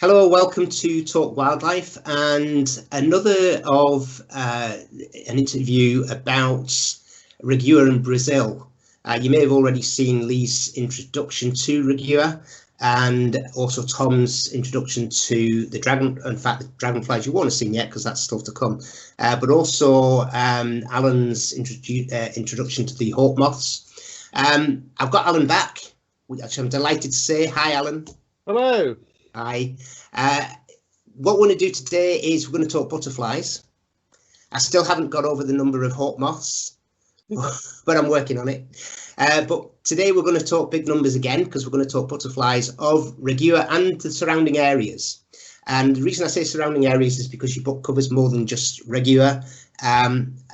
Hello, welcome to Talk Wildlife and another of an interview about REGUA in Brazil. You may have already seen Lee's introduction to REGUA and also Tom's introduction to the dragonflies you won't have seen yet because that's still to come, but also Allan's introduction to the hawk moths. I've got Allan back, which I'm delighted to say. Hi, Allan. Hello. Hi. What we're going to do today is we're going to talk butterflies. I still haven't got over the number of hawk moths, but I'm working on it. But today we're going to talk big numbers again because we're going to talk butterflies of REGUA and the surrounding areas. And the reason I say surrounding areas is because your book covers more than just REGUA.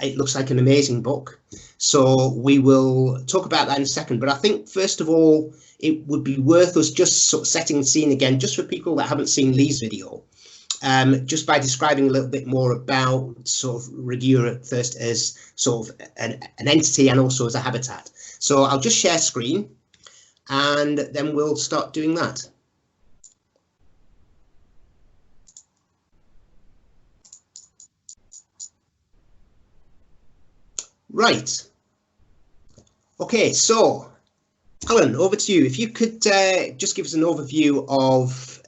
It looks like an amazing book. So we will talk about that in a second. But I think, first of all, it would be worth us just sort of setting the scene again, just for people that haven't seen Lee's video, just by describing a little bit more about sort of REGUA at first as sort of an entity and also as a habitat. So I'll just share screen and then we'll start doing that. Right. Okay, so Allan, over to you. If you could just give us an overview of,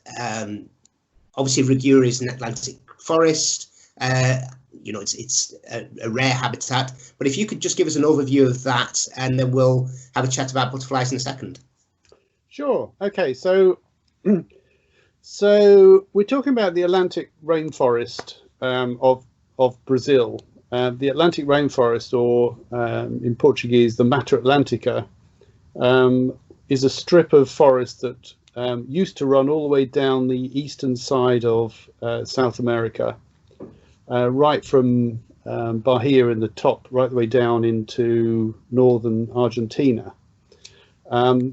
obviously REGUA is an Atlantic forest. It's a rare habitat, but if you could just give us an overview of that, and then we'll have a chat about butterflies in a second. Sure. Okay. So we're talking about the Atlantic rainforest of Brazil. The Atlantic rainforest, or in Portuguese, the Mata Atlântica, is a strip of forest that used to run all the way down the eastern side of South America, right from Bahia in the top, right the way down into northern Argentina.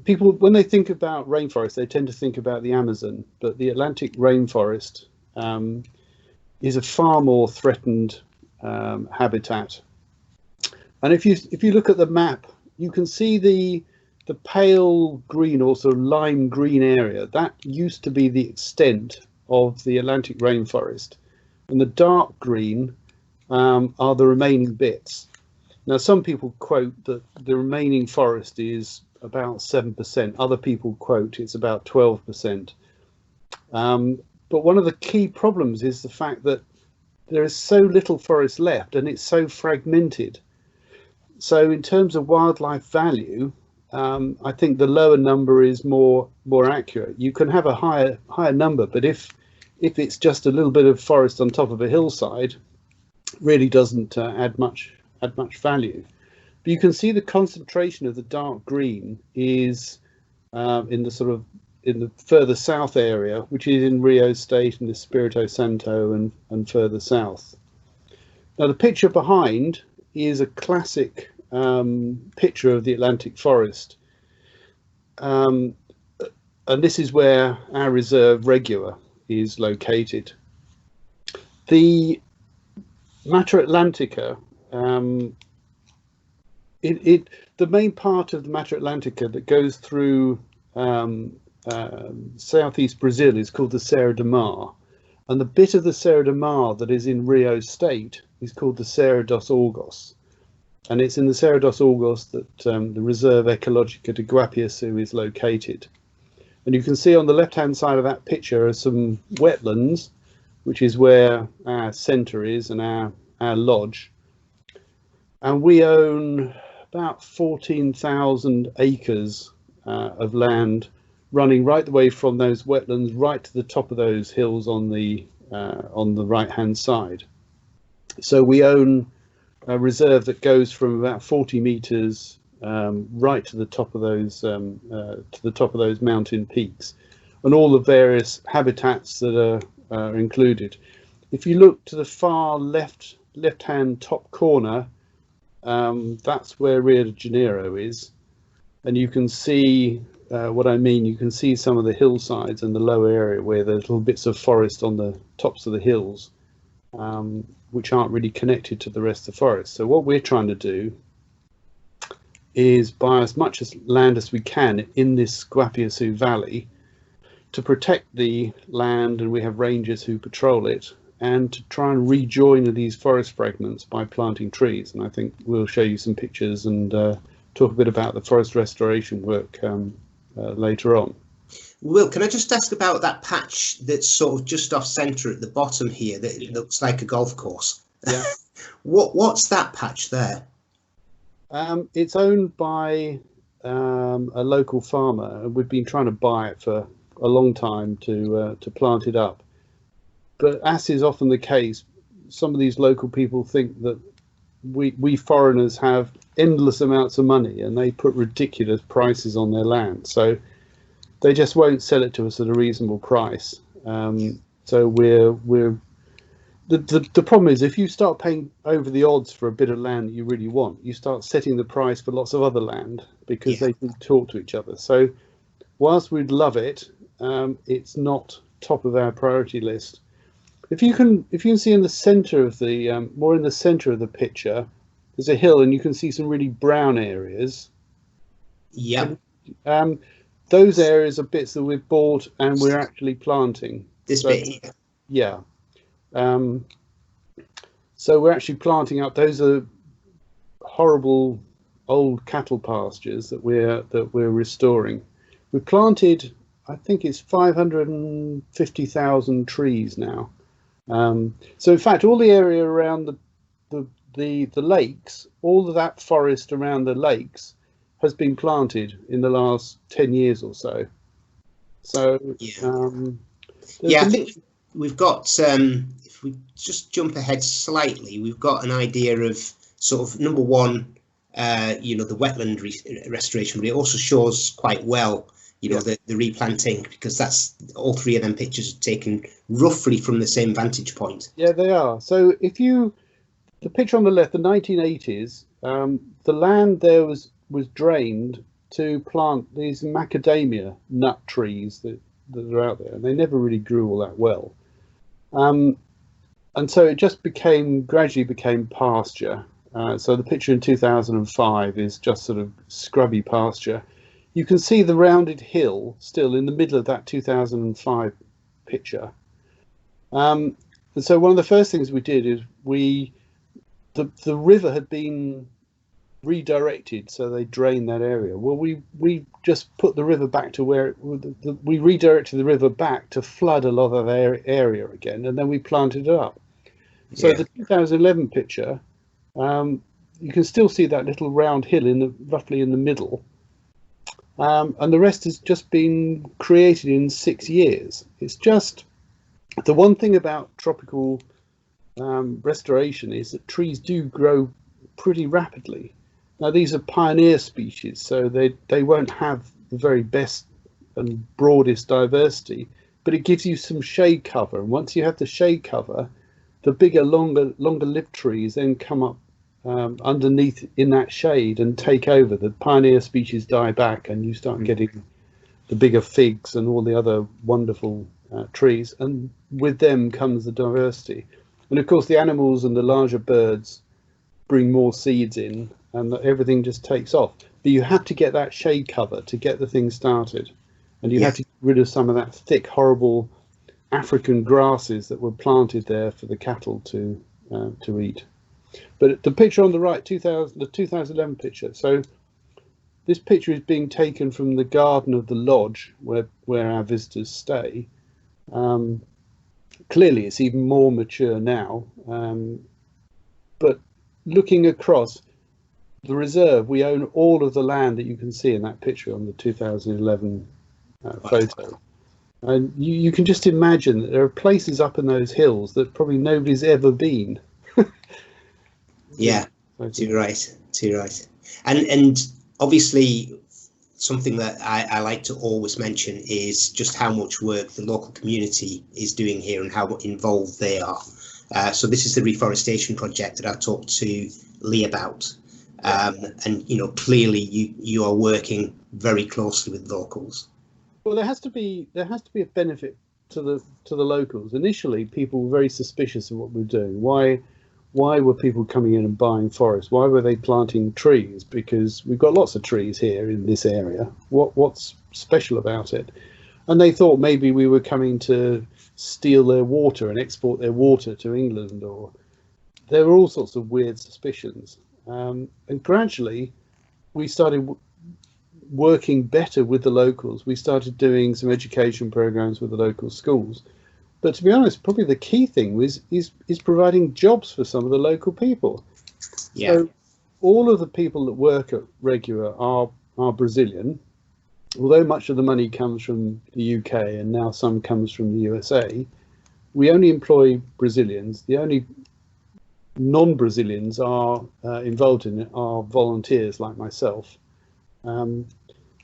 People, when they think about rainforest, they tend to think about the Amazon, but the Atlantic rainforest is a far more threatened habitat. And if you look at the map, you can see the pale green or sort of lime green area. That used to be the extent of the Atlantic rainforest, and the dark green are the remaining bits. Now, some people quote that the remaining forest is about 7%. Other people quote it's about 12%. But one of the key problems is the fact that there is so little forest left and it's so fragmented. So in terms of wildlife value, I think the lower number is more accurate. You can have a higher number, but if it's just a little bit of forest on top of a hillside, really doesn't add much value. But you can see the concentration of the dark green is in the further south area, which is in Rio State and Espírito Santo and further south. Now the picture behind is a classic picture of the Atlantic forest, and this is where our reserve REGUA is located. The Mata Atlântica, the main part of the Mata Atlântica that goes through southeast Brazil is called the Serra do Mar, and the bit of the Serra do Mar that is in Rio State is called the Serra dos Orgos. And it's in the Serra dos Orgos that the Reserve Ecológica de Guapiaçu is located. And you can see on the left-hand side of that picture are some wetlands, which is where our centre is and our lodge. And we own about 14,000 acres of land, running right the way from those wetlands right to the top of those hills on the right-hand side. So we own a reserve that goes from about 40 meters right to the top of those mountain peaks, and all the various habitats that are included. If you look to the far left-hand top corner, that's where Rio de Janeiro is, and you can see what I mean. You can see some of the hillsides and the lower area where there's little bits of forest on the tops of the hills, which aren't really connected to the rest of the forest. So what we're trying to do is buy as much land as we can in this Guapiaçu Valley to protect the land, and we have rangers who patrol it, and to try and rejoin these forest fragments by planting trees. And I think we'll show you some pictures and talk a bit about the forest restoration work later on. Will, can I just ask about that patch that's sort of just off centre at the bottom here that looks like a golf course? Yeah. What's that patch there? It's owned by a local farmer, and we've been trying to buy it for a long time to plant it up. But as is often the case, some of these local people think that we foreigners have endless amounts of money, and they put ridiculous prices on their land. So they just won't sell it to us at a reasonable price. So the problem is, if you start paying over the odds for a bit of land that you really want, you start setting the price for lots of other land, because they can talk to each other. So whilst we'd love it, it's not top of our priority list. If you can see in the centre of the more in the centre of the picture, there's a hill, and you can see some really brown areas. Yeah. Those areas are bits that we've bought and we're actually planting. This bit here. Yeah. So we're actually planting up. Those are horrible old cattle pastures that we're restoring. We've planted, I think it's 550,000 trees now. So in fact, all the area around the lakes, all of that forest around the lakes has been planted in the last 10 years or so. So I think we've got, if we just jump ahead slightly, we've got an idea of sort of number one, the wetland restoration, but it also shows quite well, the replanting, because that's all three of them pictures are taken roughly from the same vantage point. Yeah, they are. So the picture on the left, the 1980s, the land there was drained to plant these macadamia nut trees that are out there, and they never really grew all that well. And so it just gradually became pasture. So the picture in 2005 is just sort of scrubby pasture. You can see the rounded hill still in the middle of that 2005 picture. And so one of the first things we did is the river had been redirected, so they drained that area. Well, we just put the river back to where we redirected the river back to flood a lot of area again, and then we planted it up. So the 2011 picture, you can still see that little round hill roughly in the middle, and the rest has just been created in 6 years. It's just the one thing about tropical restoration is that trees do grow pretty rapidly. Now, these are pioneer species, so they won't have the very best and broadest diversity, but it gives you some shade cover. And once you have the shade cover, the bigger, longer lived trees then come up underneath in that shade and take over. The pioneer species die back, and you start getting the bigger figs and all the other wonderful trees. And with them comes the diversity. And of course, the animals and the larger birds bring more seeds in, and everything just takes off. But you have to get that shade cover to get the thing started, and you have to get rid of some of that thick, horrible African grasses that were planted there for the cattle to eat. But the picture on the right, the 2011 picture. So this picture is being taken from the garden of the lodge where our visitors stay. Clearly, it's even more mature now. But looking across the reserve, we own all of the land that you can see in that picture on the 2011 photo. And you can just imagine that there are places up in those hills that probably nobody's ever been. Yeah, too right. And obviously, something that I like to always mention is just how much work the local community is doing here and how involved they are. So this is the reforestation project that I talked to Lee about. And clearly you are working very closely with locals. Well, there has to be a benefit to the locals. Initially, people were very suspicious of what we're doing. Why were people coming in and buying forests? Why were they planting trees? Because we've got lots of trees here in this area. What's special about it? and they thought maybe we were coming to steal their water and export their water to England, or there were all sorts of weird suspicions. And gradually we started working better with the locals. We started doing some education programs with the local schools. But to be honest, probably the key thing is providing jobs for some of the local people. Yeah. So all of the people that work at REGUA are Brazilian, although much of the money comes from the UK and now some comes from the USA. We only employ Brazilians. The only non-Brazilians are involved in it are volunteers like myself.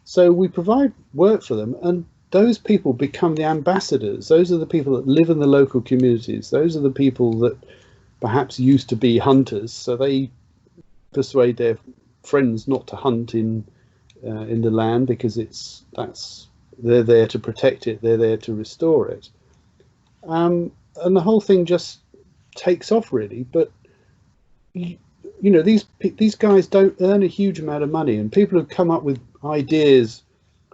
So we provide work for them, and those people become the ambassadors. Those are the people that live in the local communities. Those are the people that perhaps used to be hunters, so they persuade their friends not to hunt in the land because they're there to protect it, they're there to restore it, and the whole thing just takes off really. But you know, these guys don't earn a huge amount of money, and people have come up with ideas.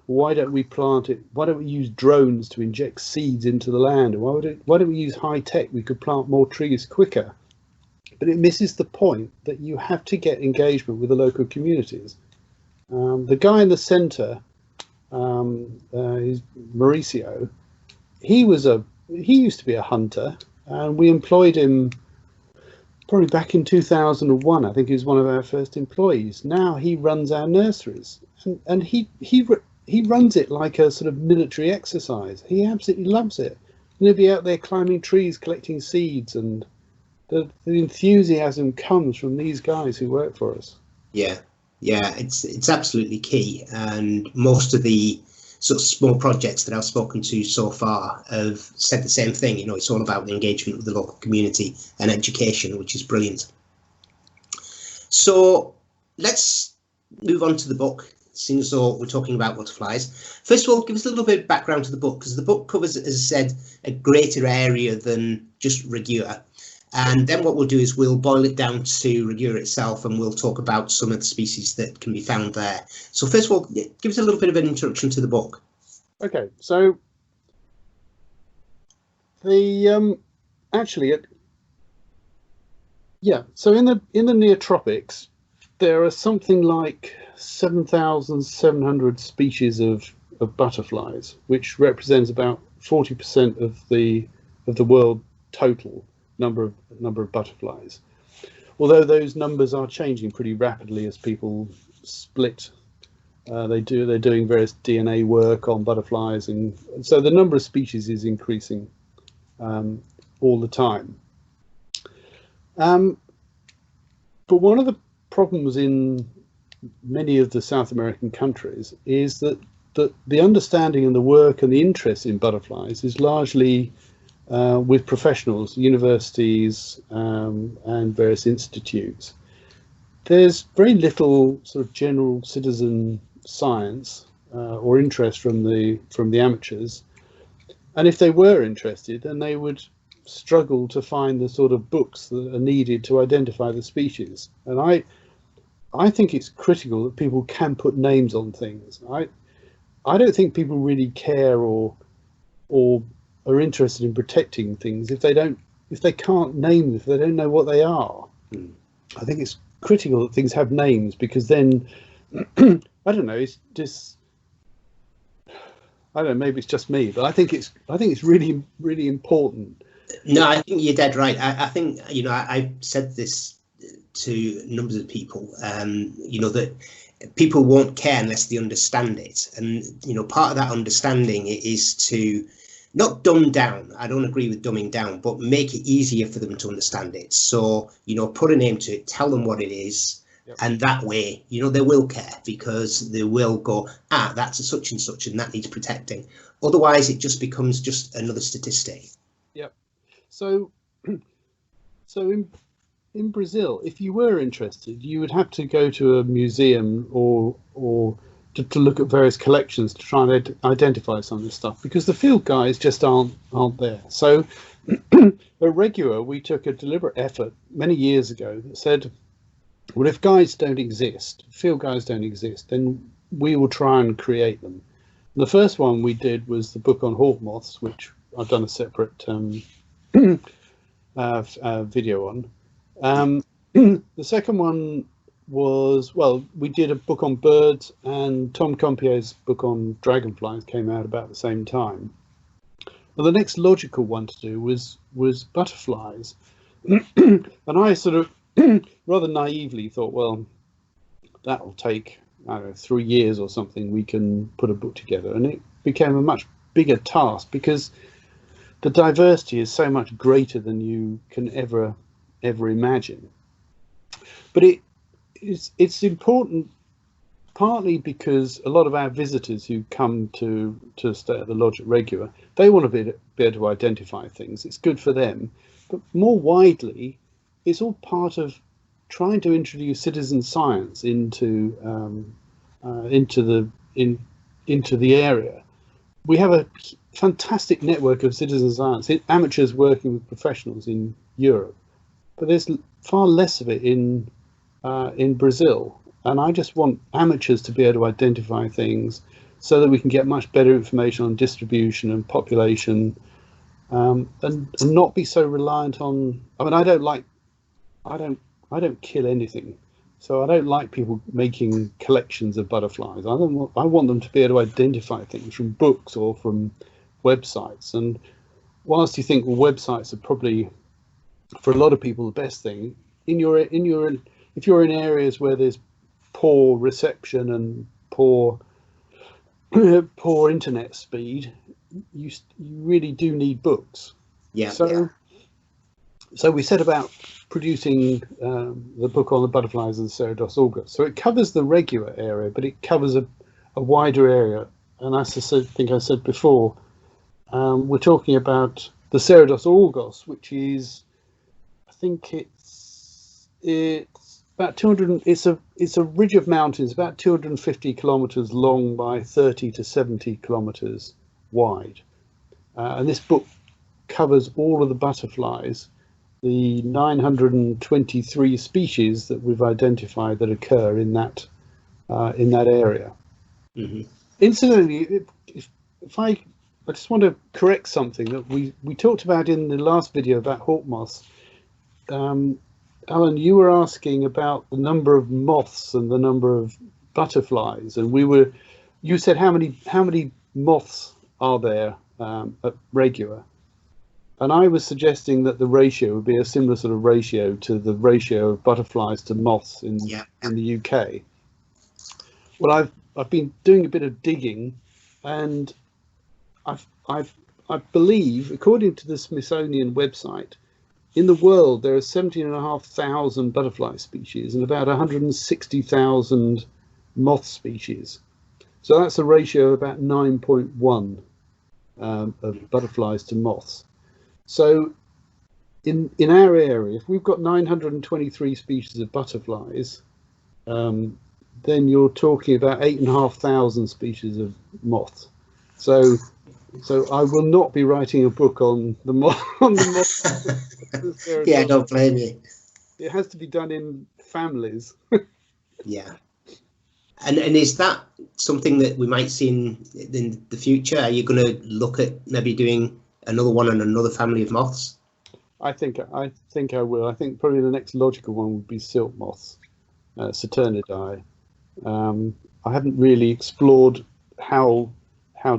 Why don't we plant it? Why don't we use drones to inject seeds into the land? Why don't we use high tech? We could plant more trees quicker. But it misses the point that you have to get engagement with the local communities. The guy in the centre is Mauricio. He used to be a hunter, and we employed him probably back in 2001. I think he was one of our first employees. Now he runs our nurseries, and he runs it like a sort of military exercise. He absolutely loves it. And he'll be out there climbing trees, collecting seeds, and the enthusiasm comes from these guys who work for us. Yeah, it's absolutely key. And most of the sort of small projects that I've spoken to so far have said the same thing. You know, it's all about the engagement with the local community and education, which is brilliant. So let's move on to the book, seeing as though we're talking about butterflies. First of all, give us a little bit of background to the book, because the book covers, as I said, a greater area than just REGUA. And then what we'll do is we'll boil it down to REGUA itself, and we'll talk about some of the species that can be found there. So first of all, give us a little bit of an introduction to the book. Okay, so the so in the near tropics, there are something like 7,700 species of butterflies, which represents about 40% of the world total number of butterflies. Although those numbers are changing pretty rapidly as people split. They're doing various DNA work on butterflies, and so the number of species is increasing all the time. But one of the problems in many of the South American countries is that the understanding and the work and the interest in butterflies is largely with professionals, universities, and various institutes. There's very little sort of general citizen science or interest from the amateurs, and if they were interested, then they would struggle to find the sort of books that are needed to identify the species. And I think it's critical that people can put names on things. I don't think people really care or are interested in protecting things if they can't name them, if they don't know what they are. I think it's critical that things have names, because then I don't know, it's just, I don't know, maybe it's just me, but I think it's really, really important. No, I think you're dead right. I think, you know, I've said this to numbers of people, you know, that people won't care unless they understand it. And, you know, part of that understanding is to not dumb down. I don't agree with dumbing down, but make it easier for them to understand it. So, you know, put a name to it, tell them what it is. Yep. And that way, you know, they will care, because they will go, that's a such and such, and that needs protecting. Otherwise, it just becomes just another statistic. Yep. So in Brazil, if you were interested, you would have to go to a museum or to look at various collections to try and identify some of this stuff, because the field guys just aren't there. So at REGUA, we took a deliberate effort many years ago that said, well, if guides don't exist, field guides don't exist, then we will try and create them. The first one we did was the book on hawk moths, which I've done a separate video on. The second one was, well, we did a book on birds, and Tom Compier's book on dragonflies came out about the same time. Well, the next logical one to do was butterflies. And I sort of rather naively thought, well, that'll take, I don't know, 3 years or something, we can put a book together. And it became a much bigger task because the diversity is so much greater than you can ever imagine. But it's important partly because a lot of our visitors who come to stay at the lodge at REGUA, they want to be able to identify things. It's good for them. But more widely, it's all part of trying to introduce citizen science into the area. We have a fantastic network of citizen science, amateurs working with professionals in Europe, but there's far less of it in Brazil. And I just want amateurs to be able to identify things so that we can get much better information on distribution and population, and not be so reliant on. I mean, I don't kill anything, so I don't like people making collections of butterflies. I want them to be able to identify things from books or from websites. And whilst you think, well, websites are probably for a lot of people the best thing, if you're in areas where there's poor reception and poor internet speed, you really do need books. So we set about producing the book on the butterflies of the Ceredos augus. So it covers the REGUA area, but it covers a wider area. And as I think I said before, we're talking about the Ceredos augus, which is, I think it's about 200. It's a ridge of mountains about 250 kilometers long by 30 to 70 kilometers wide. And this book covers all of the butterflies, the 923 species that we've identified that occur in that area. Mm-hmm. Incidentally, if I just want to correct something that we talked about in the last video about hawk moths. Allan, you were asking about the number of moths and the number of butterflies, and you said how many moths are there at REGUA, and I was suggesting that the ratio would be a similar sort of ratio to the ratio of butterflies to moths in the UK. Well, I've been doing a bit of digging, and I believe, according to the Smithsonian website, in the world there are 17,500 butterfly species and about 160,000 moth species. So that's a ratio of about 9.1 of butterflies to moths. So in our area, if we've got 923 species of butterflies, then you're talking about 8,500 species of moths. So I will not be writing a book on the moth. Yeah, don't blame you. It has to be done in families. Yeah. And is that something that we might see in the future? Are you going to look at maybe doing another one on another family of moths? I think I will. I think probably the next logical one would be silk moths, Saturnidae. I haven't really explored how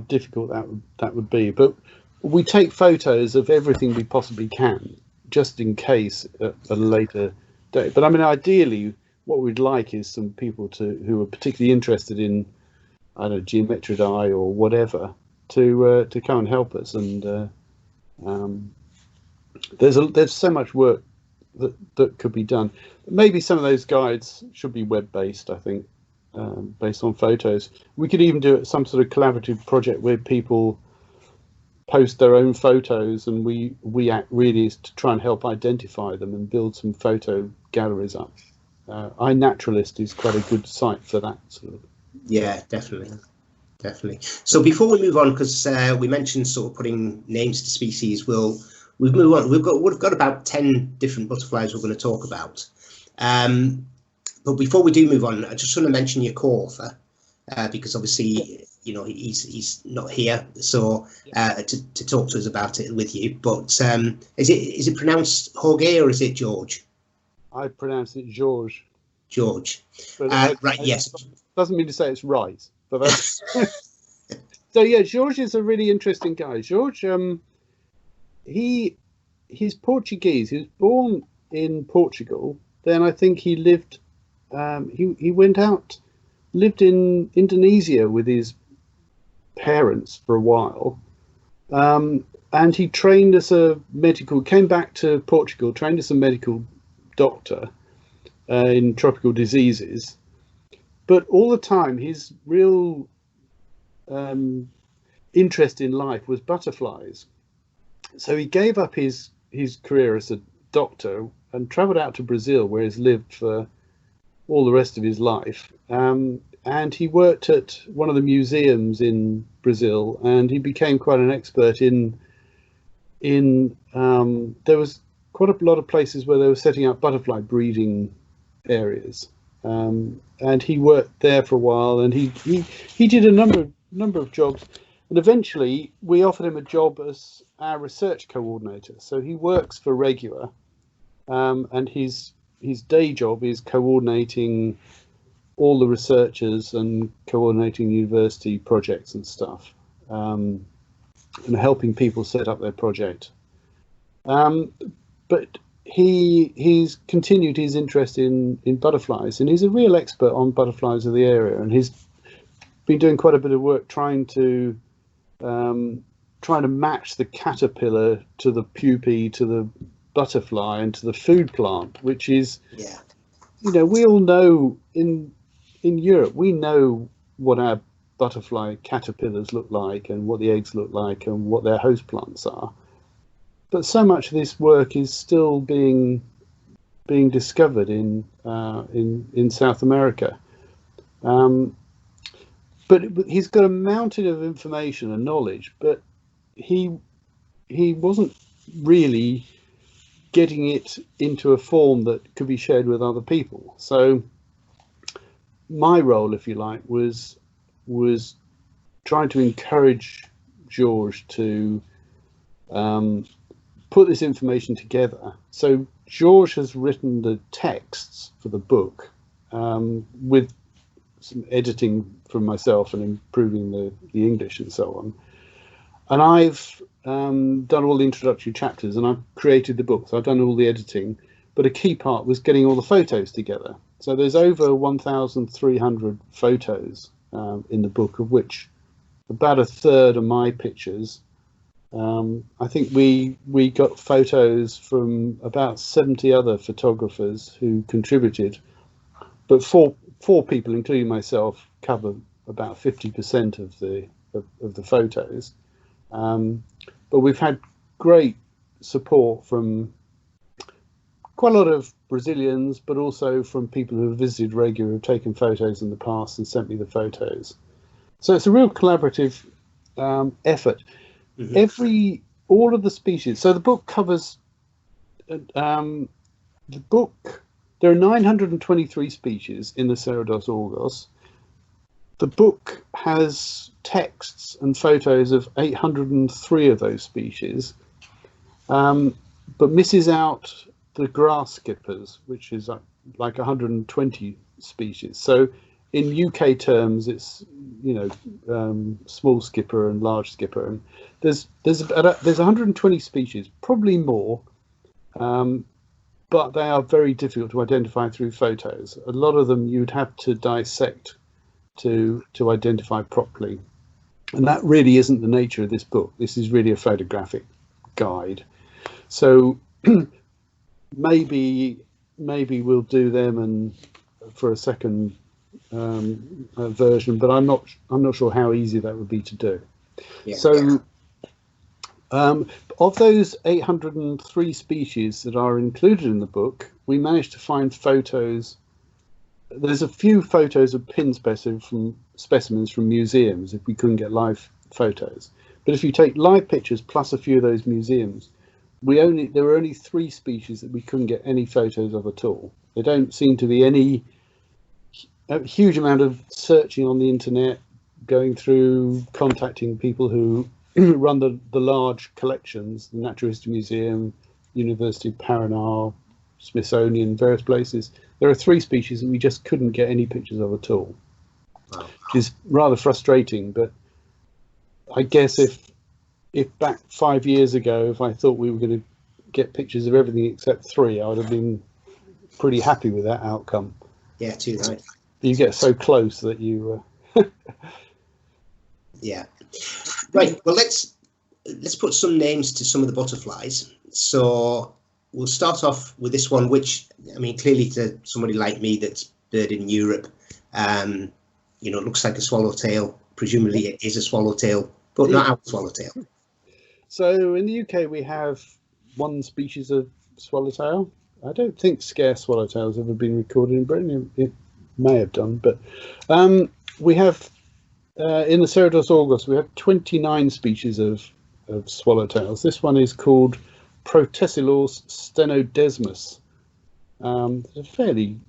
difficult that would be, but we take photos of everything we possibly can, just in case at a later date. But I mean, ideally, what we'd like is some people who are particularly interested in, I don't know, Geometridae or whatever, to come and help us. And there's so much work that could be done. Maybe some of those guides should be web-based, I think. Based on photos. We could even do some sort of collaborative project where people post their own photos, and we act really is to try and help identify them and build some photo galleries up. iNaturalist is quite a good site for that sort of. Yeah, definitely. So before we move on, because we mentioned sort of putting names to species, we'll move on. We've got about 10 different butterflies we're going to talk about. But before we do move on, I just want to mention your co-author, because obviously you know, he's not here, so to talk to us about it with you. But is it pronounced Jorge or is it George? I pronounce it George. George. But right. Yes. Doesn't mean to say it's right, but that's so yeah. George is a really interesting guy. George, he's Portuguese. He was born in Portugal. Then I think he lived. He went out, lived in Indonesia with his parents for a while, and he trained as a medical. Came back to Portugal, trained as a medical doctor in tropical diseases. But all the time, his real interest in life was butterflies. So he gave up his career as a doctor and travelled out to Brazil, where he's lived for all the rest of his life. And he worked at one of the museums in Brazil, and he became quite an expert in there was quite a lot of places where they were setting up butterfly breeding areas. And he worked there for a while, and he did a number of jobs, and eventually we offered him a job as our research coordinator. So he works for REGUA, and his day job is coordinating all the researchers and coordinating university projects and stuff, and helping people set up their project. But he's continued his interest in butterflies, and he's a real expert on butterflies of the area, and he's been doing quite a bit of work trying to match the caterpillar to the pupae to the butterfly and to the food plant, which is, you know, we all know in Europe, we know what our butterfly caterpillars look like and what the eggs look like and what their host plants are. But so much of this work is still being discovered in South America. But he's got a mountain of information and knowledge, but he wasn't really getting it into a form that could be shared with other people. So my role, if you like, was trying to encourage George to put this information together. So George has written the texts for the book, with some editing from myself and improving the English and so on. And I've done all the introductory chapters, and I've created the book. So I've done all the editing, but a key part was getting all the photos together. So there's over 1,300 photos in the book, of which about a third are my pictures. I think we got photos from about 70 other photographers who contributed, but four people, including myself, cover about 50% of the photos. But we've had great support from quite a lot of Brazilians, but also from people who have visited REGUA, who have taken photos in the past and sent me the photos. So it's a real collaborative effort. Mm-hmm. All of the species. So the book covers there are 923 species in the Cerrados Orgos. The book has texts and photos of 803 of those species, but misses out the grass skippers, which is like 120 species. So in UK terms, it's, you know, small skipper and large skipper, and there's 120 species, probably more, but they are very difficult to identify through photos. A lot of them you'd have to dissect to identify properly, and that really isn't the nature of this book. This is really a photographic guide. So maybe we'll do them and for a second version, but I'm not sure how easy that would be to do. Yeah. So of those 803 species that are included in the book, we managed to find photos. There's a few photos of pin specimens from museums if we couldn't get live photos. But if you take live pictures plus a few of those museums, there were only 3 species that we couldn't get any photos of at all. There don't seem to be a huge amount of searching on the internet, going through contacting people who run the large collections, the Natural History Museum, University of Paranal, Smithsonian, various places. There are 3 species that we just couldn't get any pictures of at all, Wow. which is rather frustrating. But I guess if back 5 years ago, if I thought we were going to get pictures of everything except 3, I would have been pretty happy with that outcome. Yeah, too right. You get so close that you. Yeah. Right. Well, let's put some names to some of the butterflies. So we'll start off with this one, which, I mean, clearly to somebody like me that's birded in Europe, you know, it looks like a swallowtail. Presumably it is a swallowtail, but not our swallowtail. So in the UK we have 1 species of swallowtail. I don't think scarce swallowtails have ever been recorded in Britain. It may have done, but we have in the Ceratophrys augus we have 29 species of swallowtails. This one is called Protesilaus stenodesmus. It's a fairly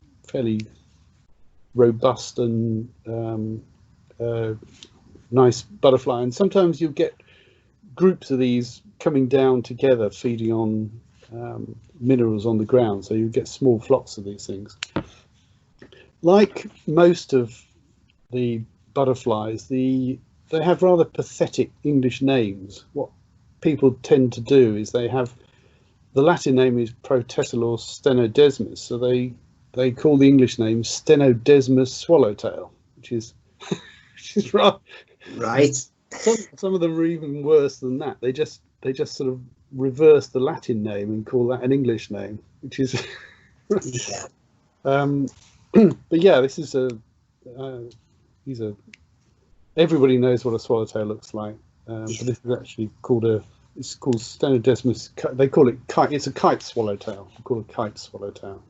robust and nice butterfly, and sometimes you get groups of these coming down together feeding on minerals on the ground, so you get small flocks of these things. Like most of the butterflies, they have rather pathetic English names. What people tend to do is they have, the Latin name is Protesilaus stenodesmus, so they call the English name Stenodesmus swallowtail, which is right. Right. Some of them are even worse than that. They just sort of reverse the Latin name and call that an English name, which is Yeah. But yeah, this is everybody knows what a swallowtail looks like, but this is actually called Stenodesmus. They call it kite. It's a kite swallowtail. We call it kite swallowtail.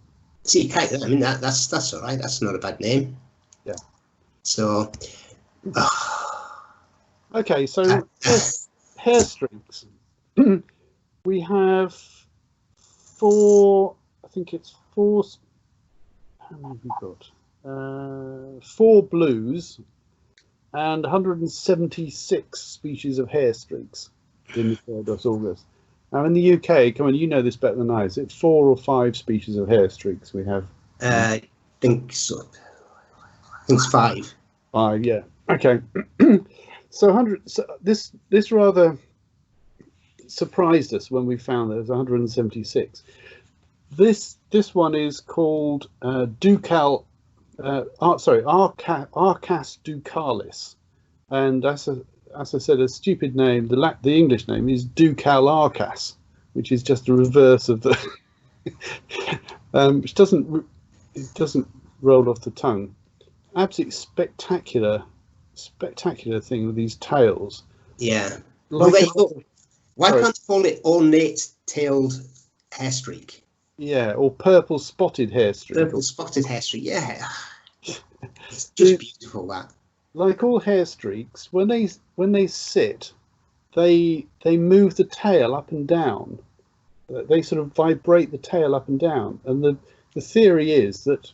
See, kite. I mean, that's all right. That's not a bad name. Yeah. So. Okay, so hair streaks. We have 4. I think it's 4. How many have we got? 4 blues and 176 species of hair streaks in the Ceratophrys augus. Now in the UK, come on, you know this better than I. Is it 4 or 5 species of hair streaks we have? I think so. I think it's 5. 5, yeah. Okay. So 100. So this rather surprised us when we found there's 176. This one is called Arcas ducalis, and as I said, a stupid name. The English name is Ducal arcas, which is just the reverse of the, which doesn't roll off the tongue. Absolutely spectacular thing with these tails. Yeah. Like why can't you call it ornate-tailed hair streak? Yeah, or purple spotted hair streak. Purple spotted hair streak. Yeah. It's just beautiful, that. Like all hair streaks, when they sit, they move the tail up and down. They sort of vibrate the tail up and down, and the theory is that's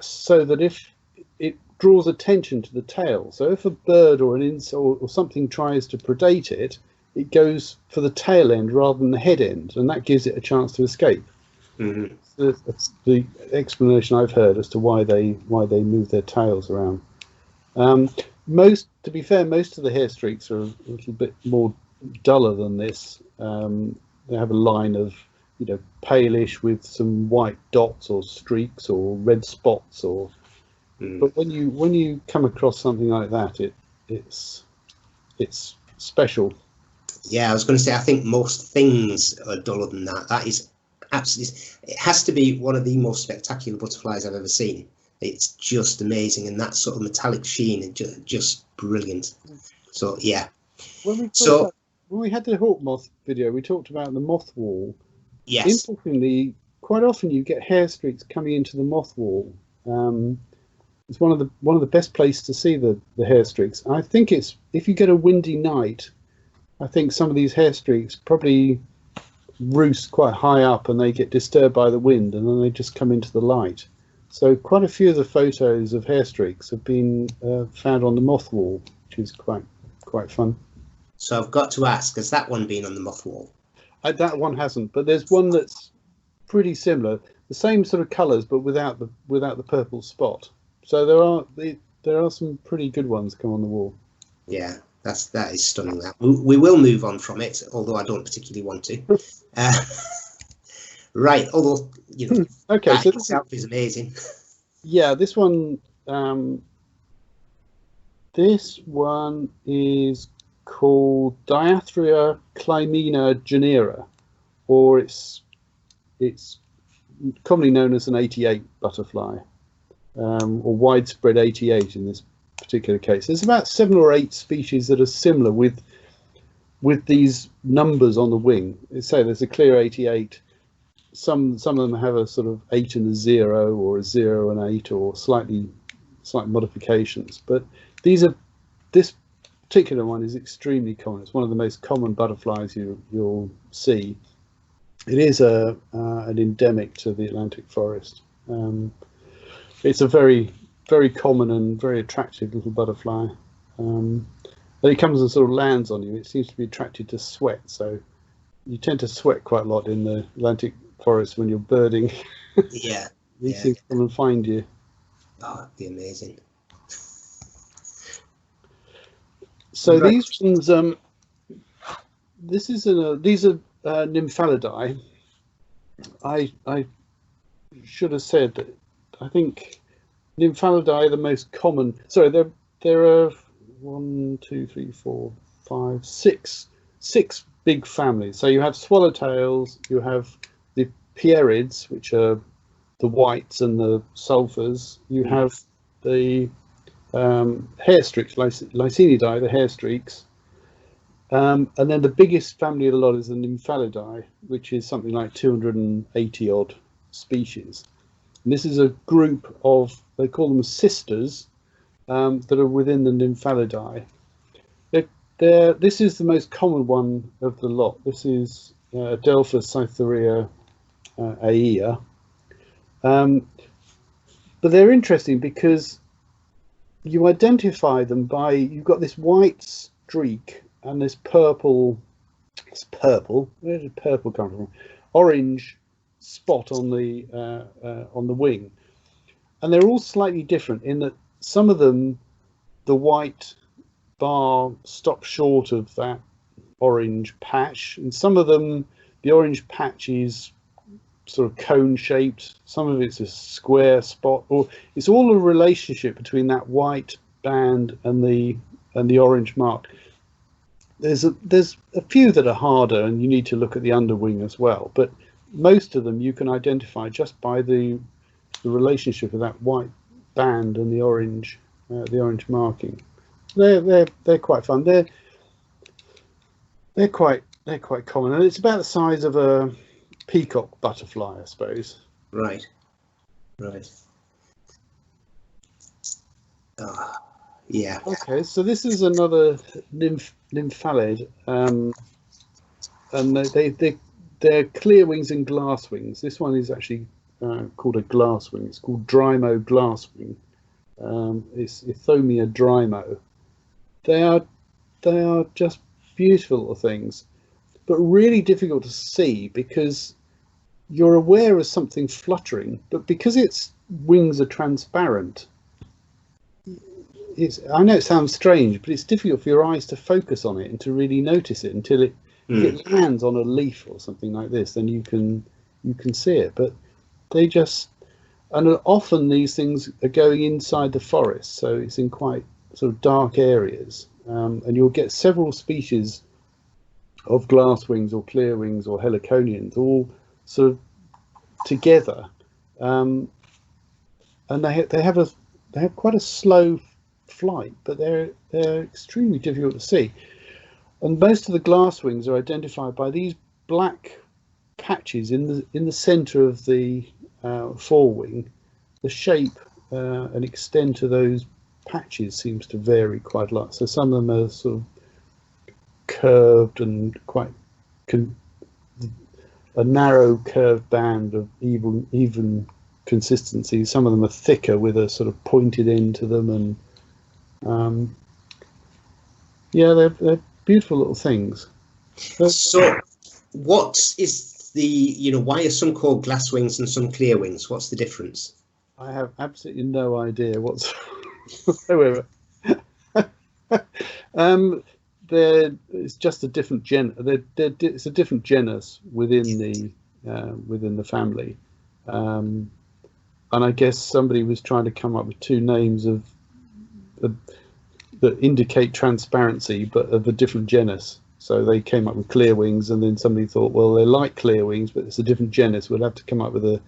so that if it draws attention to the tail, so if a bird or an insect or something tries to predate it, it goes for the tail end rather than the head end, and that gives it a chance to escape. Mm-hmm. That's the explanation I've heard as to why they move their tails around. To be fair, most of the hair streaks are a little bit more duller than this. They have a line of, palish with some white dots or streaks or red spots, but when you come across something like that, it's special. Yeah, I was going to say, I think most things are duller than that. That is absolutely, it has to be one of the most spectacular butterflies I've ever seen. It's just amazing, and that sort of metallic sheen is just brilliant. So yeah. When we had the hawk moth video, we talked about the moth wall. Yes. Interestingly, quite often you get hair streaks coming into the moth wall. It's one of the best places to see the hair streaks. I think it's, if you get a windy night, I think some of these hair streaks probably roost quite high up and they get disturbed by the wind, and then they just come into the light. So quite a few of the photos of hair streaks have been found on the moth wall, which is quite fun. So I've got to ask, has that one been on the moth wall? That one hasn't, but there's one that's pretty similar, the same sort of colours, but without the purple spot. So there are some pretty good ones come on the wall. Yeah, that is stunning. That we will move on from it, although I don't particularly want to. Right, although okay, that so itself is amazing. Yeah, this one is called Diathria clymena genera, or it's commonly known as an 88 butterfly, or widespread 88 in this particular case. There's about 7 or 8 species that are similar with these numbers on the wing. Say there's a clear 88. Some of them have a sort of 8 and a 0, or a 0 and 8, or slight modifications. But this particular one is extremely common. It's one of the most common butterflies you'll see. It is an endemic to the Atlantic forest. It's a very, very common and very attractive little butterfly. And it comes and sort of lands on you. It seems to be attracted to sweat, so you tend to sweat quite a lot in the Atlantic forest when you're birding. Yeah. These things come and find you. Oh, that'd be amazing. So right. These ones, these are nymphalidae. I should have said that I think nymphalidae are the most common. Sorry, there are 1, 2, 3, 4, 5, 6 big families. So you have swallowtails, you have the pierids, which are the whites and the sulphurs. You have the hair streaks, Lycaenidae, the hair streaks. And then the biggest family of the lot is the nymphalidae, which is something like 280 odd species. And this is a group of, they call them sisters, that are within the nymphalidae. This is the most common one of the lot. This is Adelphus cytherea aea. But they're interesting because you identify them by, you've got this white streak and this purple, where did purple come from? Orange spot on the wing. And they're all slightly different in that some of them, the white bar stops short of that orange patch, and some of them, the orange patch is sort of cone shaped, some of it's a square spot, or it's all a relationship between that white band and the orange mark. There's a few that are harder, and you need to look at the underwing as well, but most of them you can identify just by the relationship of that white band and the orange marking. They're quite fun. They're quite common, and it's about the size of a peacock butterfly, I suppose. Right. Yeah. Okay, so this is another nymphalid, and they're clear wings and glass wings. This one is actually called a glass wing. It's called Drymo glasswing. It's Ithomia drymo. They are just beautiful little things, but really difficult to see because you're aware of something fluttering, but because its wings are transparent, I know it sounds strange, but it's difficult for your eyes to focus on it and to really notice it until it lands on a leaf or something like this. Then you can see it, but they just, and often these things are going inside the forest, so it's in quite sort of dark areas, and you'll get several species of glasswings or clearwings or heliconians all sort of together, and they have quite a slow flight, but they're extremely difficult to see. And most of the glasswings are identified by these black patches in the centre of the forewing. The shape and extent of those patches seems to vary quite a lot. So some of them are sort of curved and quite a narrow curved band of even consistency. Some of them are thicker with a sort of pointed end to them, and yeah, they're beautiful little things. So what is why are some called glass wings and some clear wings? What's the difference? I have absolutely no idea whatsoever. It's just a different it's a different genus within the family, and I guess somebody was trying to come up with two names that indicate transparency, but of a different genus. So they came up with clear wings, and then somebody thought, well, they're like clear wings, but it's a different genus. We'll have to come up with a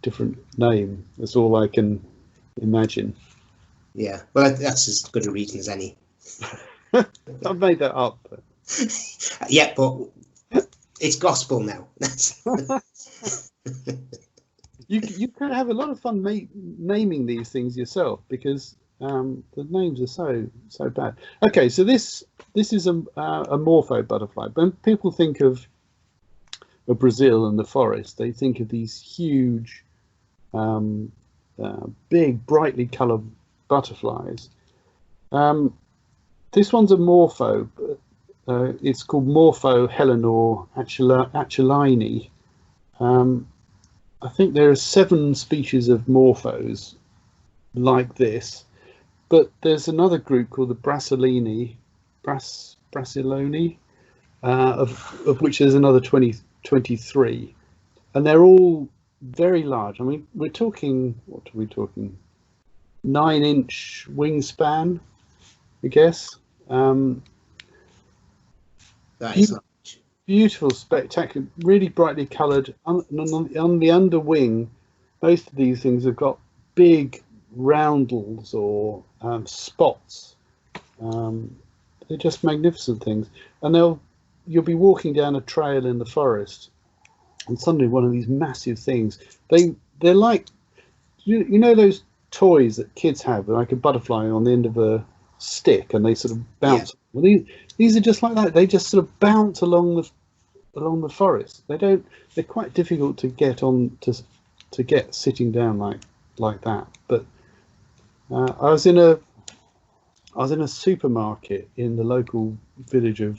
different name. That's all I can imagine. Yeah, well, that's as good a reason as any. I've made that up. Yeah, but it's gospel now. You can have a lot of fun naming these things yourself, because the names are so bad. Okay, so this is a morpho butterfly. When people think of Brazil and the forest, they think of these huge, big, brightly coloured butterflies. This one's a morpho. It's called Morpho Helenor achulini. I think there are 7 species of morphos like this, but there's another group called the Brasiloni, of which there's another 23, and they're all very large. I mean, we're talking, what are we talking? 9-inch wingspan, I guess. That is beautiful, spectacular, really brightly coloured. On the under wing, most of these things have got big roundels or spots. They're just magnificent things, and you'll be walking down a trail in the forest, and suddenly one of these massive things. They're like, you know those toys that kids have, like a butterfly on the end of a stick, and they sort of bounce. Yeah. Well, these are just like that. They just sort of bounce along the forest. They're quite difficult to get on to get sitting down like that. But I was in a supermarket in the local village or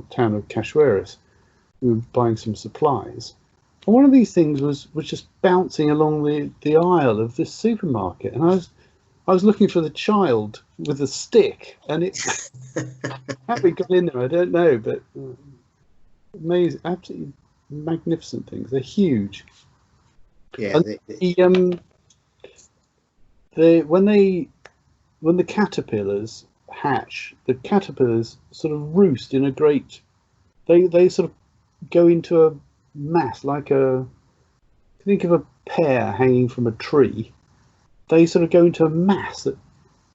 town of Cachoeiras. We were buying some supplies, and one of these things was just bouncing along the aisle of this supermarket, and I was looking for the child with a stick, and it how we got in there, I don't know, but amazing, absolutely magnificent things. They're huge. Yeah. When the caterpillars hatch, the caterpillars sort of roost in a great. They sort of go into a mass, like think of a pear hanging from a tree. They sort of go into a mass, that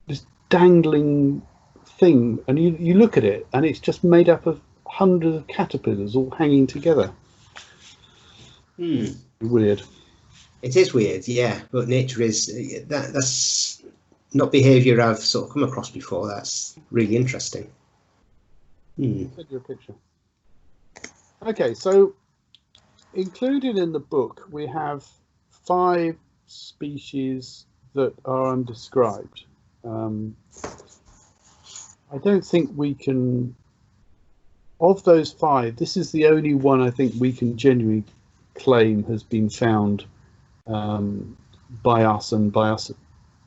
this dangling thing, and you look at it, and it's just made up of hundreds of caterpillars all hanging together. Weird. It is weird, yeah, but nature is that's not behaviour I've sort of come across before. That's really interesting. Send you a picture. Okay, so included in the book we have 5 species that are undescribed. I don't think we can, of those 5, this is the only one I think we can genuinely claim has been found by us. Oh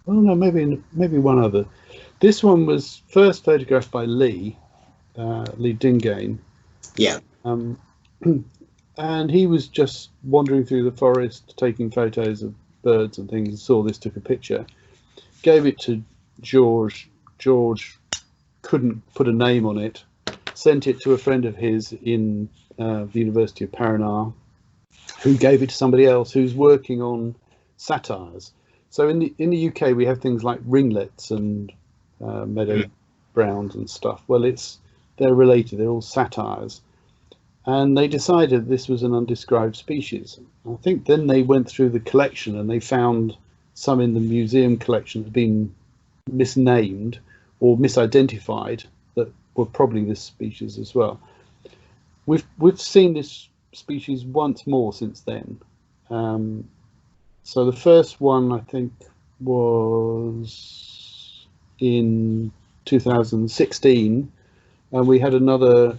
no, maybe one other. This one was first photographed by Lee Dingane. Yeah. And he was just wandering through the forest, taking photos of birds and things, and saw this, took a picture, gave it to George. George couldn't put a name on it, sent it to a friend of his in the University of Paraná, who gave it to somebody else who's working on satires. So in the UK we have things like ringlets and meadow browns and stuff. Well, they're related. They're all satires. And they decided this was an undescribed species. I think then they went through the collection and they found some in the museum collection that had been misnamed or misidentified that were probably this species as well. We've seen this species once more since then. So the first one I think was in 2016, and we had another.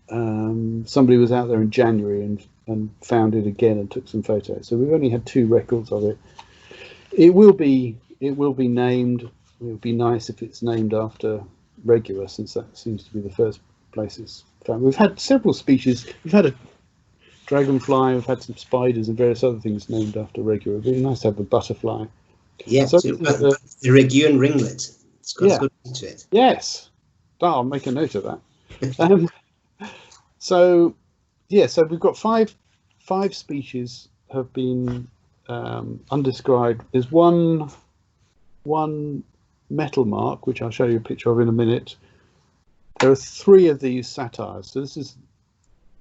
Somebody was out there in January and found it again and took some photos. So we've only had 2 records of it. It will be named. It would be nice if it's named after REGUA, since that seems to be the first place it's found. We've had several species. We've had a dragonfly, we've had some spiders and various other things named after REGUA. It'd be nice to have a butterfly. Yeah, so the Reguan ringlet. It's got a good name to it. Yes, I'll make a note of that. So we've got five species have been undescribed. There's one metal mark, which I'll show you a picture of in a minute. There are 3 of these satires. So this is,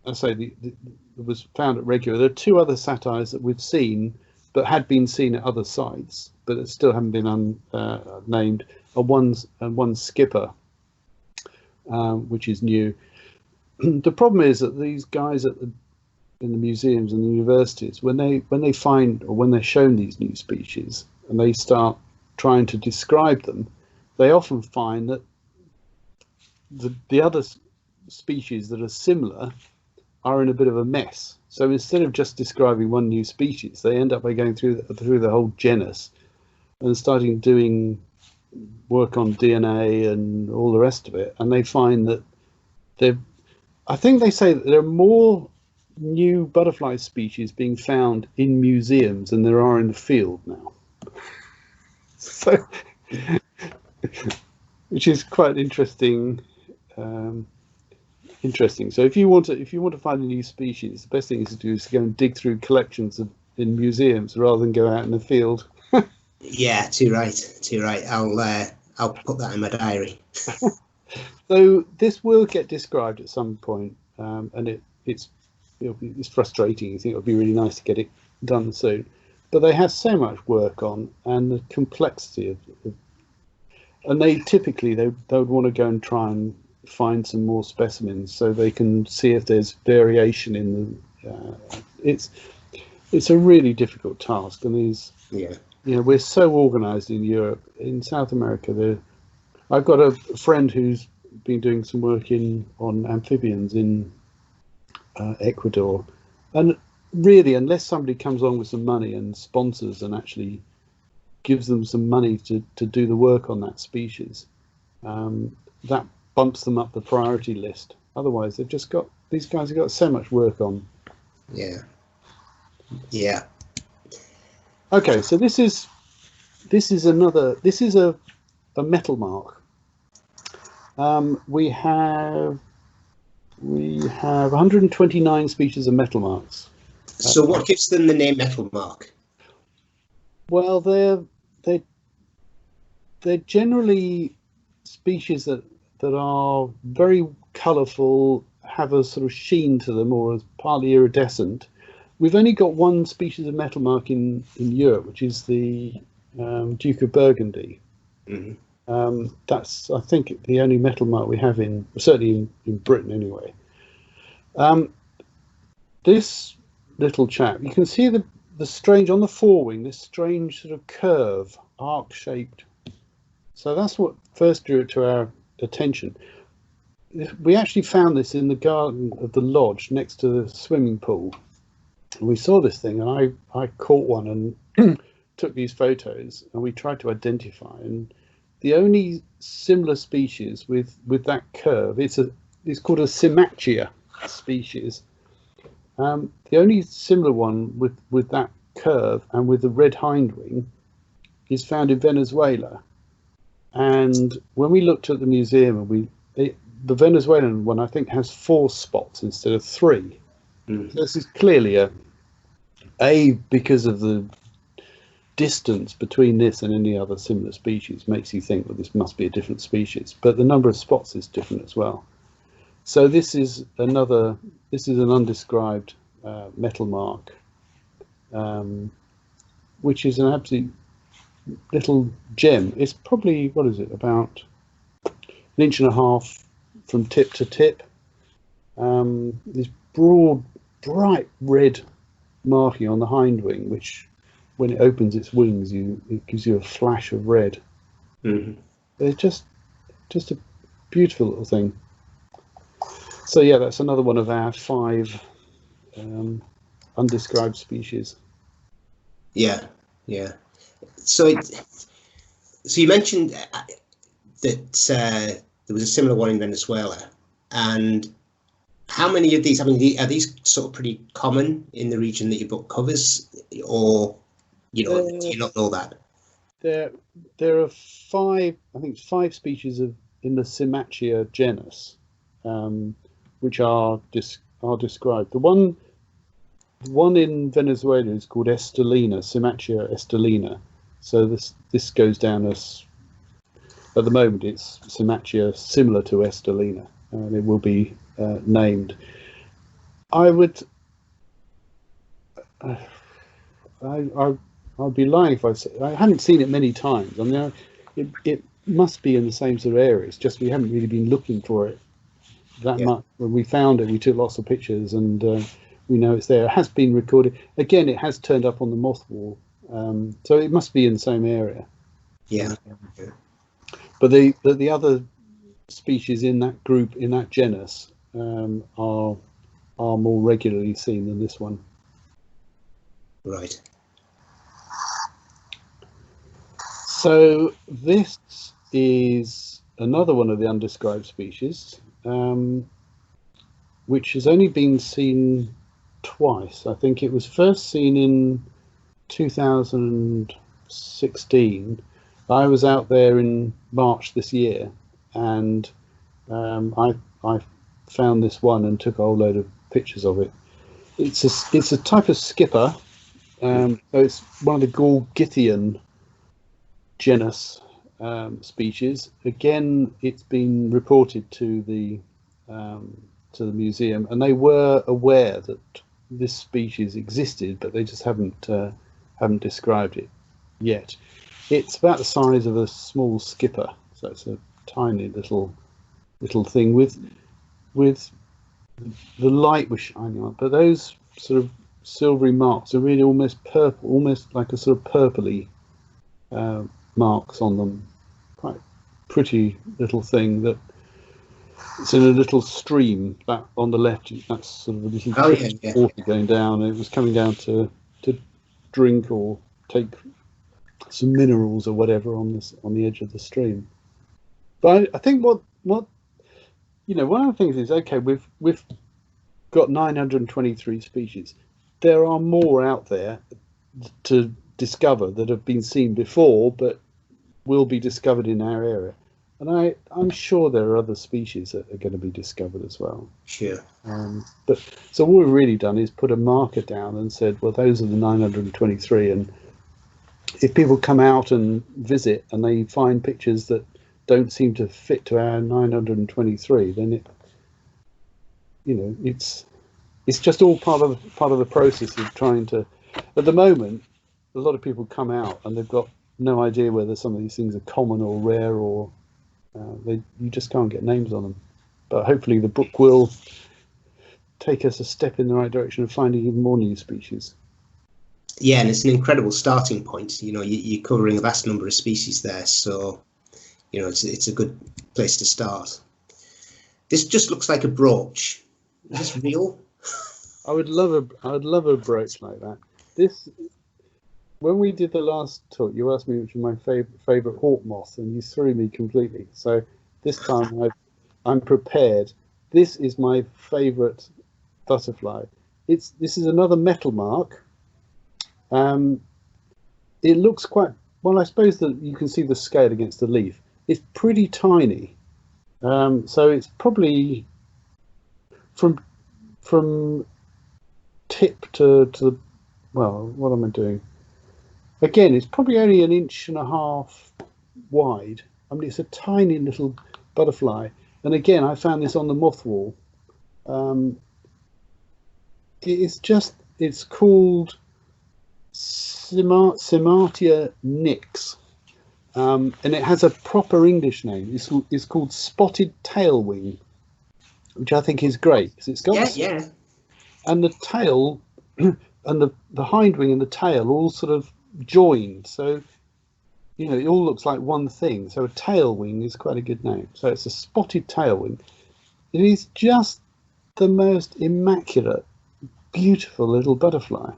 I say, it was found at REGUA. There are 2 other satires that we've seen, but had been seen at other sites, but that still haven't been named. One skipper, which is new. The problem is that these guys in the museums and the universities, when they find, or when they're shown these new species and they start trying to describe them, they often find that the other species that are similar are in a bit of a mess. So instead of just describing one new species, they end up by going through the whole genus and starting doing work on DNA and all the rest of it. And they find that I think they say that there are more new butterfly species being found in museums than there are in the field now. So, which is quite interesting. So if you want to find a new species, the best thing to do is to go and dig through collections in museums rather than go out in the field. Yeah, too right. I'll put that in my diary. So this will get described at some point, and it's frustrating. You think it would be really nice to get it done soon, but they have so much work on, and the complexity of and they would want to go and try and find some more specimens so they can see if there's variation in the. It's a really difficult task, and we're so organised in Europe. In South America, I've got a friend who's been doing some work on amphibians in Ecuador, and really, unless somebody comes along with some money and sponsors and actually gives them some money to do the work on that species, that bumps them up the priority list. Otherwise, these guys have got so much work on. Yeah. Okay, so this is a metal mark. We have 129 species of metal marks. So what gives them the name metal mark? Well, they're generally species that are very colourful, have a sort of sheen to them, or are partly iridescent. We've only got one species of metal mark in Europe, which is the Duke of Burgundy. Mm-hmm. That's, I think, the only metal mark we have certainly in Britain anyway. This little chap, you can see the strange, on the forewing, this strange sort of curve, arc-shaped. So that's what first drew it to our attention. We actually found this in the garden of the lodge next to the swimming pool. We saw this thing, and I caught one and took these photos, and we tried to identify. And the only similar species with that curve, it's called a Cymachia species. The only similar one with that curve and with the red hindwing is found in Venezuela. And when we looked at the museum, the Venezuelan one, I think, has 4 spots instead of 3. Mm. So this is clearly because of the distance between this and any other similar species makes you think that this must be a different species, but the number of spots is different as well. So this is an undescribed metal mark, which is an absolute little gem. It's probably, what is it, about 1.5 inches from tip to tip. This broad, bright red marking on the hind wing, which when it opens its wings, it gives you a flash of red. Mm-hmm. It's just a beautiful little thing. So yeah, that's another one of our 5 undescribed species. Yeah, yeah. So you mentioned that there was a similar one in Venezuela, and how many of these? I mean, are these sort of pretty common in the region that your book covers, or do you not know that? There are 5, I think, 5 species in the Cimachia genus, which are described. The one in Venezuela is called Estelina, Cimachia estelina. So this goes down as, at the moment, it's Cimachia similar to Estelina, and it will be named. I'd be lying if I say I haven't seen it many times. I mean, it must be in the same sort of areas, just we haven't really been looking for it that much. When we found it, we took lots of pictures, and we know it's there. It has been recorded. Again, it has turned up on the moth wall, so it must be in the same area. Yeah. But the other species in that group, in that genus, are more regularly seen than this one. Right. So this is another one of the undescribed species, which has only been seen twice. I think it was first seen in 2016. I was out there in March this year, and I found this one and took a whole load of pictures of it. It's a type of skipper. So it's one of the Gorgithian genus species. Again, it's been reported to the museum, and they were aware that this species existed, but they just haven't described it yet. It's about the size of a small skipper, so it's a tiny little thing with the light was shining on, but those sort of silvery marks are really almost purple, almost like a sort of purpley marks on them. Quite pretty little thing that it's in a little stream back on the left. That's sort of a little water going down. It was coming down to drink or take some minerals or whatever on the edge of the stream. But I think what one of the things is, okay, we've got 923 species. There are more out there to discover that have been seen before, but will be discovered in our area. And I'm sure there are other species that are going to be discovered as well. Sure. But so what we've really done is put a marker down and said, well, those are the 923, and if people come out and visit and they find pictures that don't seem to fit to our 923, then it's just all part of the process of trying to. At the moment, a lot of people come out and they've got no idea whether some of these things are common or rare, or you just can't get names on them. But hopefully the book will take us a step in the right direction of finding even more new species. Yeah, and it's an incredible starting point. You're covering a vast number of species there, so it's a good place to start. This just looks like a brooch. Is this real? I would love a brooch like that. When we did the last talk, you asked me which was my favorite hawk moth, and you threw me completely. So this time I'm prepared. This is my favorite butterfly. This is another metal mark. It looks quite well. I suppose that you can see the scale against the leaf. It's pretty tiny, so it's probably from tip to the. Well, what am I doing? Again, it's probably only 1.5 inches wide. I mean, it's a tiny little butterfly. And again, I found this on the moth wall. It's called Simatia nix, and it has a proper English name. It's called spotted tailwing, which I think is great because it's got yeah. And the tail, the hind wing and the tail all sort of joined. So, you know, it all looks like one thing. So a tail wing is quite a good name. So it's a spotted tail wing. It is just the most immaculate, beautiful little butterfly.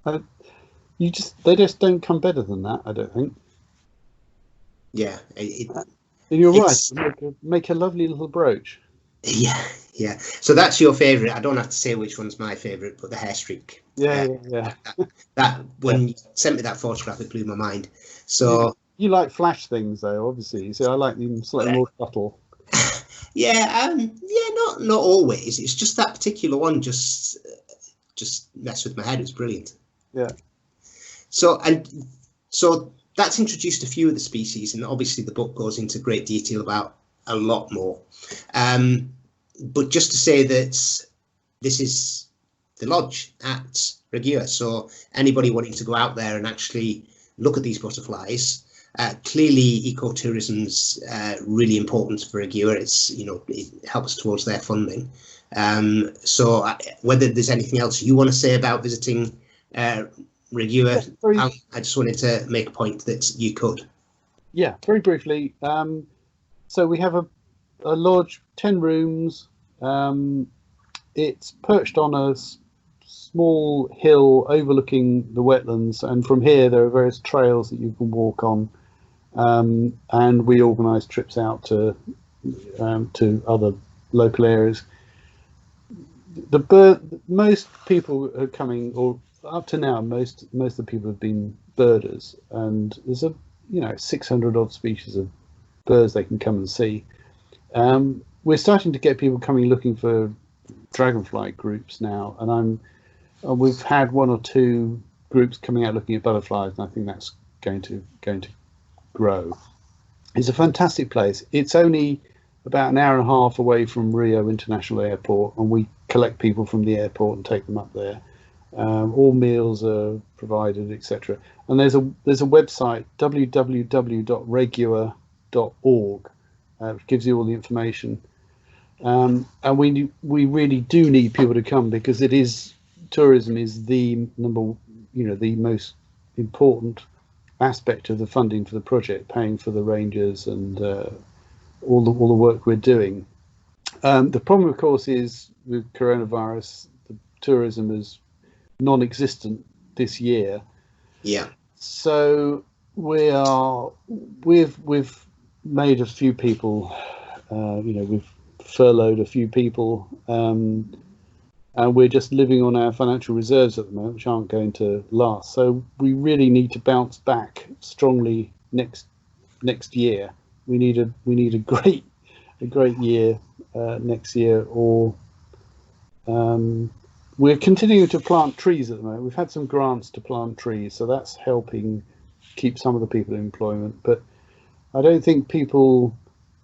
They just don't come better than that, I don't think. Yeah, and you're right. Make a lovely little brooch. Yeah, yeah. So that's your favourite. I don't have to say which one's my favourite, but the hair streak. Yeah. That when you sent me that photograph, it blew my mind. So you like flash things, though, obviously. So I like them slightly more subtle. Yeah, not always. It's just that particular one just messed with my head. It's brilliant. Yeah. So that's introduced a few of the species, and obviously the book goes into great detail about a lot more. But just to say that this is the lodge at REGUA, so anybody wanting to go out there and actually look at these butterflies, clearly ecotourism's really important for REGUA. It's, you know, it helps towards their funding. So whether there's anything else you want to say about visiting REGUA, I just wanted to make a point that you could. Yeah, very briefly. So we have a lodge, 10 rooms. It's perched on a small hill overlooking the wetlands, and from here there are various trails that you can walk on. And we organise trips out to other local areas. Most people are coming, or up to now, most of the people have been birders, and there's 600 odd species of birds they can come and see. We're starting to get people coming looking for dragonfly groups now, and we've had one or two groups coming out looking at butterflies, and I think that's going to grow. It's a fantastic place. It's only about an hour and a half away from Rio International Airport, and we collect people from the airport and take them up there. All meals are provided, etc. And there's a website, www.regua.org, which gives you all the information. And we really do need people to come, because tourism is the most important aspect of the funding for the project, paying for the rangers and all the work we're doing. The problem, of course, is with coronavirus, the tourism is non-existent this year. Yeah. So we've made a few people, we've furloughed a few people, and we're just living on our financial reserves at the moment, which aren't going to last. So we really need to bounce back strongly next year. We need a great year next year, or we're continuing to plant trees at the moment. We've had some grants to plant trees, so that's helping keep some of the people in employment. But I don't think people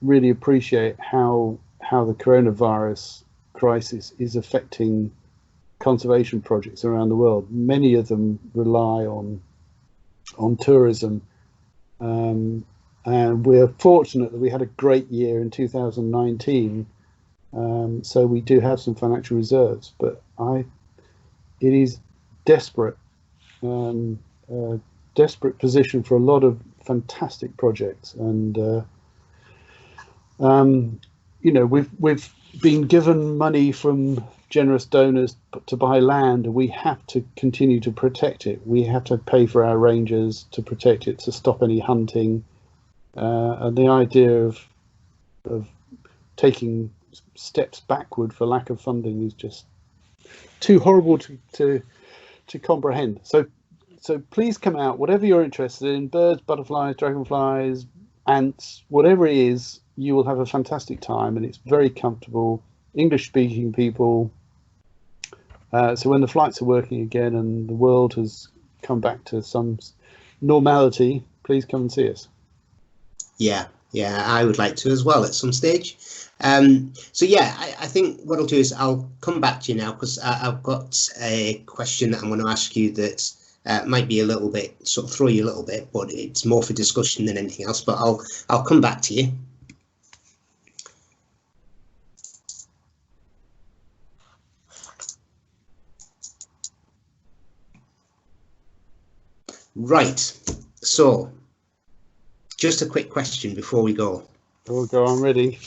really appreciate how the coronavirus crisis is affecting conservation projects around the world. Many of them rely on tourism, and we're fortunate that we had a great year in 2019. So we do have some financial reserves, but it is desperate position for a lot of fantastic projects, and we've been given money from generous donors to buy land, and we have to continue to protect it. We have to pay for our rangers to protect it, to stop any hunting, and the idea of taking steps backward for lack of funding is just too horrible to comprehend. So please come out, whatever you're interested in, birds, butterflies, dragonflies, ants, whatever it is. You will have a fantastic time, and it's very comfortable. English speaking people. So when the flights are working again and the world has come back to some normality, please come and see us. Yeah, I would like to as well at some stage. So yeah, I think what I'll do is I'll come back to you now, because I've got a question that I'm going to ask you that might be a little bit, sort of throw you a little bit, but it's more for discussion than anything else. But I'll come back to you. Right. So, just a quick question before we go. Oh, go on, ready.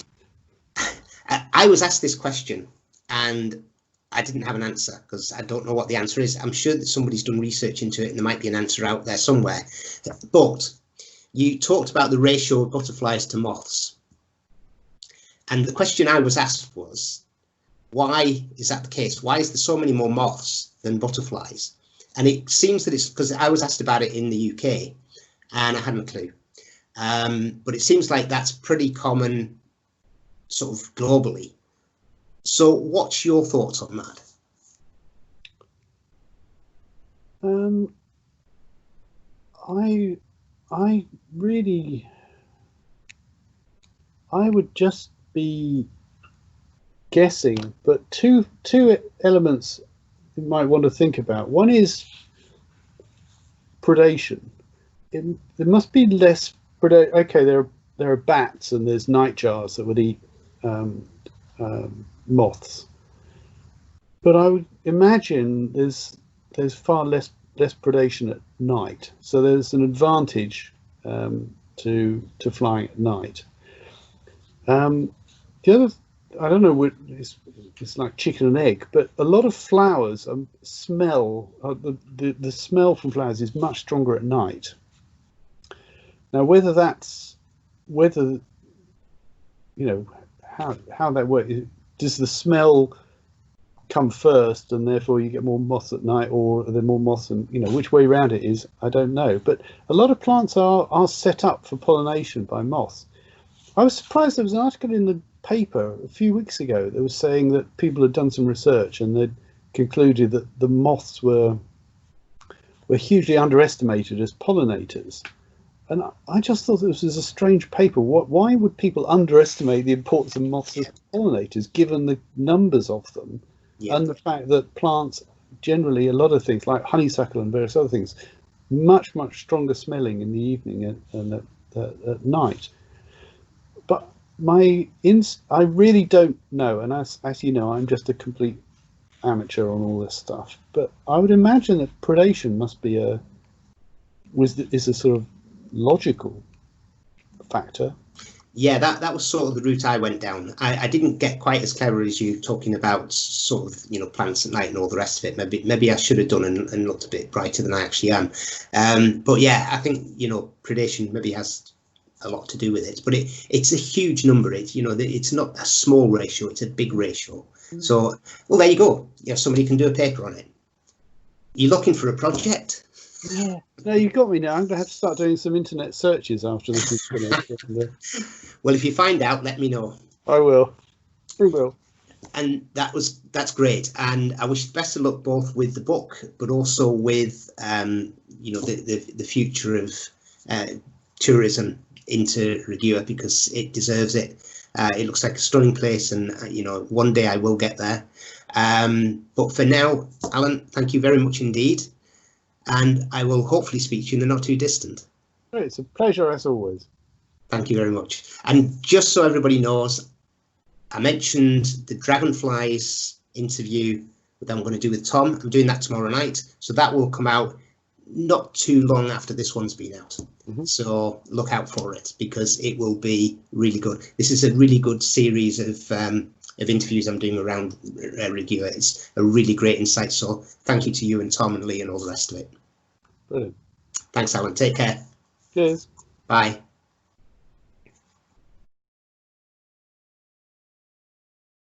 I was asked this question and I didn't have an answer because I don't know what the answer is. I'm sure that somebody's done research into it and there might be an answer out there somewhere. But you talked about the ratio of butterflies to moths. And the question I was asked was, why is that the case? Why is there so many more moths than butterflies? And it seems that it's because I was asked about it in the UK and I hadn't a clue. But it seems like that's pretty common sort of globally. So what's your thoughts on that? I would just be guessing, but two elements you might want to think about. One is predation. There must be less predation. Okay, there are bats and there's nightjars that would eat moths, but I would imagine there's far less predation at night, so there's an advantage to flying at night. The other, I don't know, it's like chicken and egg, but a lot of flowers smell. The smell from flowers is much stronger at night. Now, whether you know how that works. Does the smell come first and therefore you get more moths at night, or are there more moths, and which way around it is, I don't know. But a lot of plants are set up for pollination by moths. I was surprised there was an article in the paper a few weeks ago that was saying that people had done some research and they'd concluded that the moths were hugely underestimated as pollinators. And I just thought this was a strange paper. Why would people underestimate the importance of moths as pollinators, given the numbers of them, and the fact that plants generally, a lot of things like honeysuckle and various other things, much stronger smelling in the evening and at night. But I really don't know, and as you know, I'm just a complete amateur on all this stuff. But I would imagine that predation must be is a sort of logical factor. Yeah, that was sort of the route I went down. I didn't get quite as clever as you, talking about sort of plants at night and all the rest of it. Maybe I should have done and looked a bit brighter than I actually am. But yeah, I think predation maybe has a lot to do with it. But it's a huge number. It's not a small ratio; it's a big ratio. So well, there you go. Somebody can do a paper on it. You looking for a project? Yeah, no, you got me now. I'm going to have to start doing some internet searches after this is finished. Well, if you find out, let me know. I will. I will. And that's great. And I wish the best of luck both with the book, but also with the future of tourism into REGUA, because it deserves it. It looks like a stunning place, and one day I will get there. But for now, Alan, thank you very much indeed. And I will hopefully speak to you in the not too distant. It's a pleasure as always. Thank you very much. And just so everybody knows, I mentioned the dragonflies interview that I'm going to do with Tom. I'm doing that tomorrow night. So that will come out not too long after this one's been out. So look out for it, because it will be really good. This is a really good series of interviews I'm doing around REGUA. It's a really great insight. So thank you to you and Tom and Lee and all the rest of it. Brilliant. Thanks, Alan. Take care. Cheers. Bye.